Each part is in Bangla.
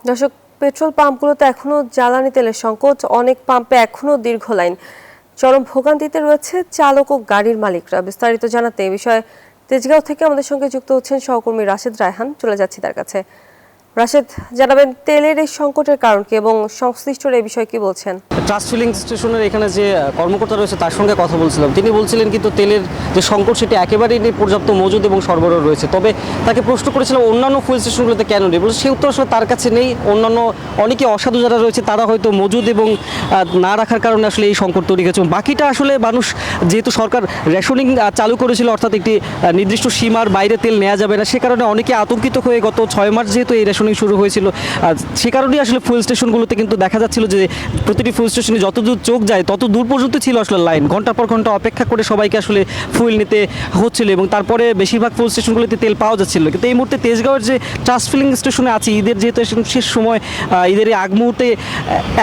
দর্শক, পেট্রোল পাম্পগুলোতে এখনো জ্বালানি তেলের সংকট, অনেক পাম্পে এখনো দীর্ঘ লাইন। চরম ভোগান্তিতে রয়েছে চালক ও গাড়ির মালিকরা। বিস্তারিত জানাতে এই বিষয়ে তেজগাঁও থেকে আমাদের সঙ্গে যুক্ত হচ্ছেন সহকর্মী রাশেদ রায়হান। চলে যাচ্ছি তার কাছে। রাশেদ, জানাবেন তেলের এই সংকটের কারণ কি এবং সংশ্লিষ্টরা এই বিষয়ে কি বলছেন? ট্রাস্ট ফিলিং স্টেশনের এখানে যে কর্মকর্তা রয়েছে তার সঙ্গে কথা বলছিলাম। তিনি বলছিলেন কিন্তু তেলের যে সংকট সেটি একেবারেই নেই, পর্যাপ্ত মজুদ এবং সরবরাহ রয়েছে। তবে তাকে প্রশ্ন করেছিলাম অন্যান্য ফুয়েল স্টেশনগুলোতে কেন নেই, বলছে সে উত্তর আসলে তার কাছে নেই। অন্যান্য অনেকে অসাধু যারা রয়েছে তারা হয়তো মজুদ এবং না রাখার কারণে আসলে এই সংকট তৈরি হয়েছে। বাকিটা আসলে মানুষ, যেহেতু সরকার রেশনিং চালু করেছিল, অর্থাৎ একটি নির্দিষ্ট সীমার বাইরে তেল নেওয়া যাবে না, সে কারণে অনেকে আতঙ্কিত হয়ে গত 6 মার্চ যেহেতু এই রেশনিং শুরু হয়েছিল, সে কারণেই আসলে ফুয়েল স্টেশনগুলোতে কিন্তু দেখা যাচ্ছিল যে প্রতিটি ফুয়েল স্টেশনে যতদূর চোখ যায় তত দূর পর্যন্ত ছিল আসলে লাইন। ঘন্টার পর ঘন্টা অপেক্ষা করে সবাইকে আসলে ফুয়েল নিতে হচ্ছিল এবং তারপরে বেশিরভাগ ফুয়েল স্টেশনগুলোতে তেল পাওয়া যাচ্ছিল। কিন্তু এই মুহূর্তে তেজগাঁওয়ের যে ট্রাস্ট ফিলিং স্টেশনে আছে, ঈদের যেহেতু শেষ সময়, ঈদের আগ মুহূর্তে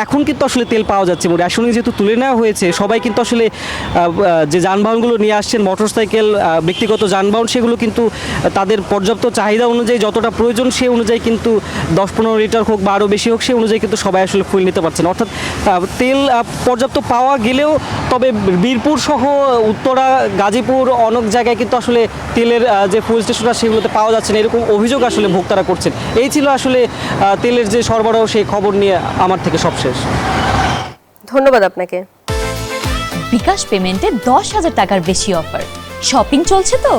এখন কিন্তু আসলে তেল পাওয়া যাচ্ছে এবং রেশনিং যেহেতু তুলে নেওয়া হয়েছে, সবাই কিন্তু আসলে যে যানবাহনগুলো নিয়ে আসছেন, মোটরসাইকেল, ব্যক্তিগত যানবাহন, সেগুলো কিন্তু তাদের পর্যাপ্ত চাহিদা অনুযায়ী যতটা প্রয়োজন সে অনুযায়ী কিন্তু 10-15 লিটার হোক বা আরও বেশি হোক, সে অনুযায়ী কিন্তু সবাই আসলে ফুয়েল নিতে পারছেন। অর্থাৎ তেল পর্যাপ্ত পাওয়া গেলেও, তবে বীরপুর সহ উত্তরা, গাজীপুর অনেক জায়গায় কিন্তু আসলে তেলের যে ফুয়েল স্টেশন সেগুলোতে পাওয়া যাচ্ছে না, এরকম অভিযোগ আসলে ভোক্তারা করছেন। এই ছিল আসলে তেলের যে সরবরাহ, সেই খবর নিয়ে আমার থেকে সব শেষ। ধন্যবাদ আপনাকে। বিকাশ পেমেন্টে 10,000 টাকার বেশি অফার। শপিং চলছে তো।